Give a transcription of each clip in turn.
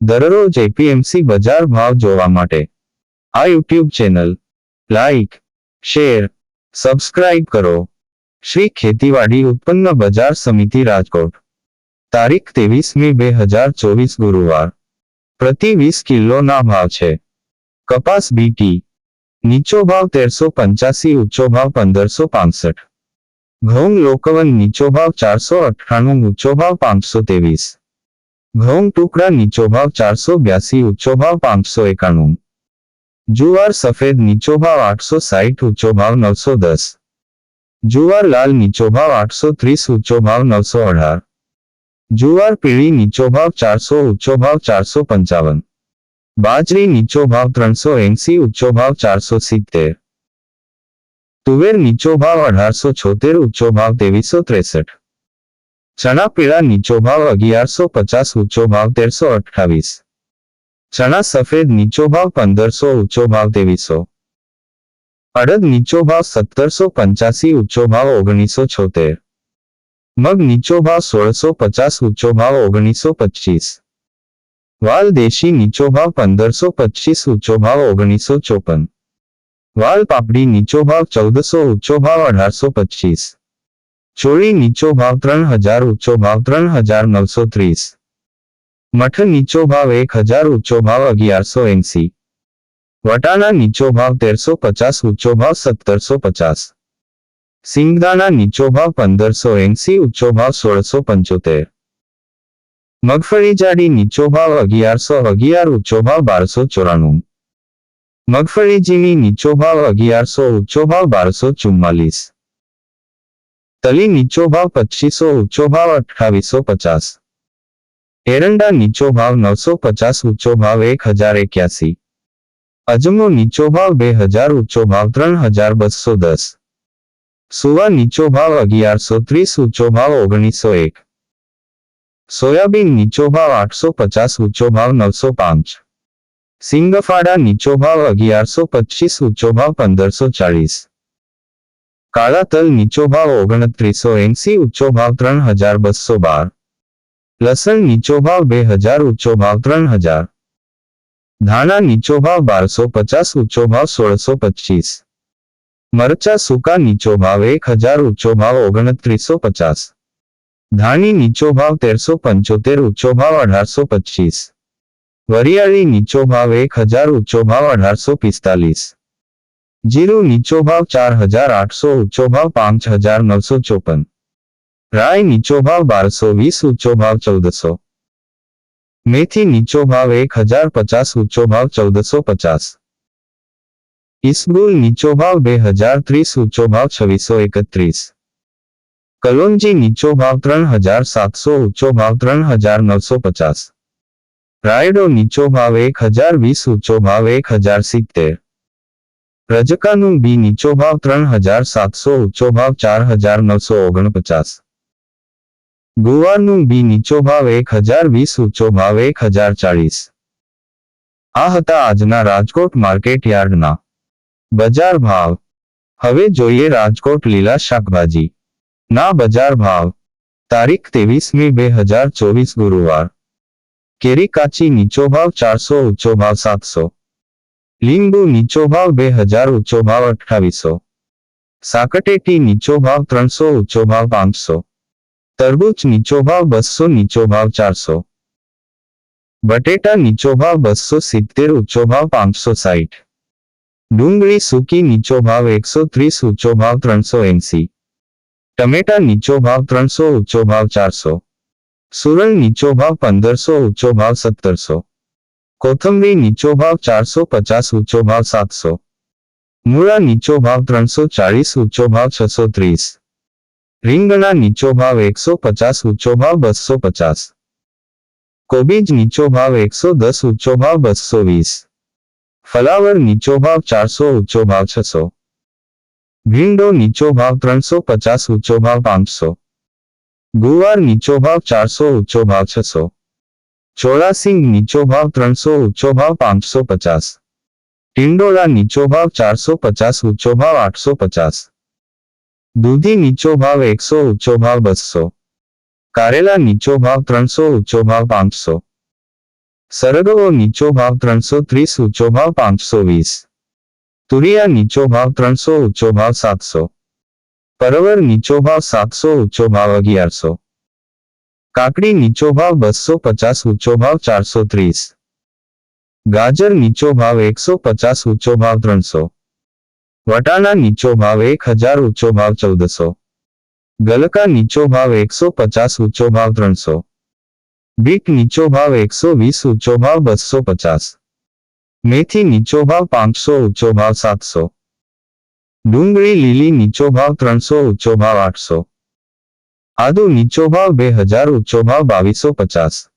દરરોજ એપીએમસી બજાર ભાવ જોવા માટે આ YouTube channel like, share, subscribe કરો. શ્રી ખેતીવાડી ઉત્પન્ન બજાર સમિતિ રાજકોટ. તારીખ 23 મે 2024 ગુરુવાર. પ્રતિ 20 કિલોના ભાવ છે. કપાસ બીટી નીચો ભાવ 1385, ઊંચો ભાવ 1565. ઘઉં લોકવન નીચો ભાવ 498, ઊંચો ભાવ 523. ઘઉં ટુકડા નીચો ભાવ 482, ઊંચો ભાવ 591. જુવાર સફેદ નીચો ભાવ 860, ઊંચો ભાવ 910. જુવાર લાલ નીચો ભાવ 830, ઊંચો ભાવ 918. જુવાર પીળી નીચો ભાવ 400, ઊંચો ભાવ 455. બાજરી નીચો ભાવ 380, ઊંચો ભાવ 470. તુવેર નીચો ભાવ 1876, ઊંચો ભાવ 2363. ચણા પીળા નીચો ભાવ 1150, ઊંચો ભાવ 1328. ચણા સફેદ નીચો ભાવ 1500, ઊંચો ભાવ 2300. અડદ નીચો ભાવ 1785, ઊંચો ભાવ 1976. મગ નીચો ભાવ 1650, ઊંચો ભાવ 1925. વાલ દેશી નીચો ભાવ 1525, ઊંચો ભાવ 1954. વાલ પાપડી નીચો ભાવ 1400, ઊંચો ભાવ 1825. ચોળી નીચો ભાવ 3000, ઊંચો ભાવ 3930. મઠ નીચો ભાવ 1000, ઊંચો ભાવ 1180. વટાણા નીચો ભાવ 1350, ઊંચો ભાવ 1750. સિંગદાણા નીચો ભાવ 1580, ઊંચો ભાવ 1675. મગફળી જાડી નીચો ભાવ 1111, ઊંચો ભાવ 1294. મગફળી ઝીણી નીચો ભાવ 1100, ઊંચો ભાવ 1244. તલી નીચો ભાવ 2500, ઊંચો ભાવ 2850. એરંડા નીચો ભાવ 950, ઊંચો ભાવ 1081. અજમો નીચો ભાવ 2000, ઊંચો ભાવ 3210. સુવા નીચો ભાવ 1130, ઊંચો ભાવ 1901. સોયાબીન નીચો ભાવ 850, ઊંચો ભાવ 905. સિંગફાડા નીચો ભાવ 1125, ઊંચો ભાવ 1540. કાળા તલ નીચો ભાવ 2980, ઊંચો ભાવ 3212. લસણ નીચો ભાવ 2000, ઊંચો ભાવ 3000. ધાણા નીચો ભાવ 1250, ઊંચો ભાવ 1625. મરચા સૂકા નીચો ભાવ 1000, ઊંચો ભાવ 2950. ધાણી નીચો ભાવ 1375, ઊંચો ભાવ 1825. વરિયાળી નીચો ભાવ 1000, ઊંચો ભાવ 1845. જીરું નીચો ભાવ 4800, ઊંચો ભાવ 5954. રાઈ નીચો ભાવ 1220, ઊંચો ભાવ 1400. મેથી નીચો ભાવ 1050, ઊંચો ભાવ 1450. ઈસબગુલ નીચો ભાવ 2030, ઊંચો ભાવ 2631. કલોંજી નીચો ભાવ 3700, ઊંચો ભાવ 3950. રાયડો નીચો ભાવ 1020, ઊંચો ભાવ 1070. રજકાનું બી નીચો ભાવ 3700, ઊંચો ભાવ 4949. ગુવારનું બી નીચો ભાવ 1020, ઊંચો ભાવ 1040. આ હતા આજના રાજકોટ માર્કેટ યાર્ડના બજાર ભાવ. હવે જોઈએ રાજકોટ લીલા શાકભાજી ના બજાર ભાવ. તારીખ 23 મે 2024 ગુરુવાર. કેરી કાચી નીચો ભાવ 400, ઊંચો ભાવ 700. લીંબુ નીચો ભાવ 2000, ઊંચો ભાવ 2800. સાકટેટી નીચો ભાવ 300, ઊંચો ભાવ 500. તરબૂચ નીચો ભાવ 200, નીચો ભાવ 400. બટેટા નીચો ભાવ 270, ઊંચો ભાવ 560. ડુંગળી સૂકી નીચો ભાવ 130, ઊંચો ભાવ 380. ટમેટા નીચો ભાવ 300, ઊંચો ભાવ 400. સુરણ નીચો ભાવ 1500, ઊંચો ભાવ 1700. કોથમરી નીચો ભાવ 450, ઊંચો ભાવ 700. મૂળા નીચો ભાવ 340, ઊંચો ભાવ 630. રીંગણા નીચો ભાવ 150, ઊંચો ભાવ 250. કોબીજ નીચો ભાવ 110, ઊંચો ભાવ 220. ફલાવર નીચો ભાવ 400, ઊંચો ભાવ 600. ભીંડો નીચો ભાવ 350, ઊંચો ભાવ 500. ગુવાર નીચો ભાવ 400, ઊંચો ભાવ 600. ચોળાસિંગ નીચો ભાવ 300, ઊંચો ભાવ 550. ટિંડોળા નીચો ભાવ 450, ઊંચો ભાવ 850. દૂધી નીચો ભાવ 100, ઊંચો ભાવ 200. કારેલા નીચો ભાવ 300, ઊંચો ભાવ 500. સરગવો નીચો ભાવ 330, ઊંચો ભાવ 520. તુરિયા નીચો ભાવ 300, ઊંચો ભાવ 700. પરવર નીચો ભાવ 700, ઊંચો ભાવ 1100. કાકડી નીચો ભાવ 250, ઊંચો ભાવ 430. ગાજર નીચો ભાવ 150, ઊંચો ભાવ 300. વટાણા નીચો ભાવ 1000, ઊંચો ભાવ 1400. ગલકા નીચો ભાવ 150, ઊંચો ભાવ 300. બીટ નીચો ભાવ 120, ઊંચો ભાવ 250. મેથી નીચો ભાવ 500, ઊંચો ભાવ 700. ડુંગળી લીલી નીચો ભાવ 300, ઊંચો ભાવ 800. આદુ નીચો ભાવ 2000, ઊંચો ભાવ 2250.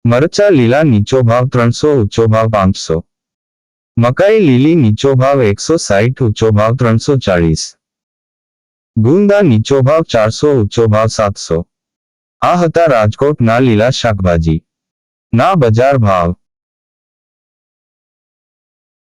મરચા લીલા નીચો ભાવ 300, ઊંચો ભાવ 500. મકાઈ લીલી નીચો ભાવ 160, ઊંચો ભાવ 340. ગુંદા નીચો ભાવ 400, ઊંચો ભાવ 700. આ હતા રાજકોટના લીલા શાકભાજી ના બજાર ભાવ.